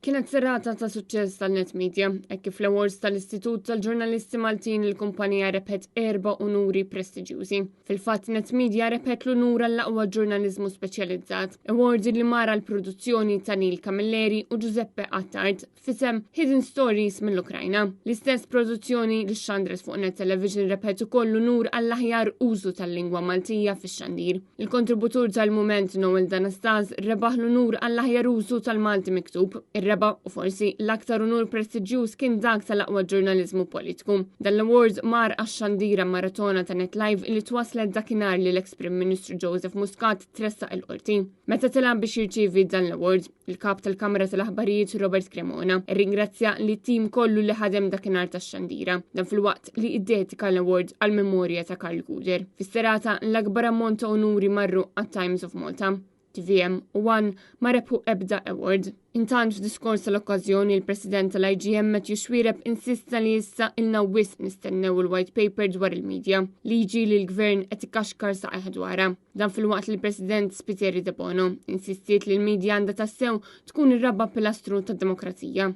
Kienet serata ta' suċċess tal-Net Media, kif l-awards tal-Istitut tal-Ġurnalisti Maltin il-kumpanija repet 4 unuri prestiġjużi. Fil-fatt Net Media repet l-unur għall-aqwa ġurnalizmu speċjalizzat, awards li mara l-produzzjoni ta' Nil Camilleri u Giuseppe Attard fisem Hidden Stories mill-Ukrajna. L-istess produzzjoni li xandres fuq Net Television repet ukoll l-unur għall-aħjar użu tal-lingwa Maltija fix-xandir. Il-kontributur tal-mument Noel Danastaz rebaħ l-unur għall-aħjar użu tal-Malti miktub. Ir-reba' u forsi l-aktar unur prestiġjuż kien dak tal-aqwa ġurnalizmu politiku. Dan l-awards mar għax-xandira maratona ta' Net Live li twaslet dakinhar li l-ex-Prim Ministru Joseph Muscat tressaq il-qorti. Meta tilab biex jirċievi dan l-award, il-kap tal-Kamra tal-Aħbarijiet Robert Cremona irringrazzja li tim kollu li ħadem dakinhar tax-xandira, dan fil-waqt li iddetika l-award għall-memorja ta' Karl Guder. Fis-serata l-akbar ammont ta' unuri marru għat-Times of Malta. TVM1 ma rebħu ebda award. Intant f'diskors tal-okkażjoni il-President tal-IGM Matthew Xwireb insista li issa ilna wis nistennew il-White Paper dwar il-medja li jiġi li l-Gvern qed ikaxkar saqajh dwarha. Dan fil-waqt li l-President Spiteri De Bono insistiet li l-medja għandha tassew tkun ir-raba pilastru tad-demokrazija.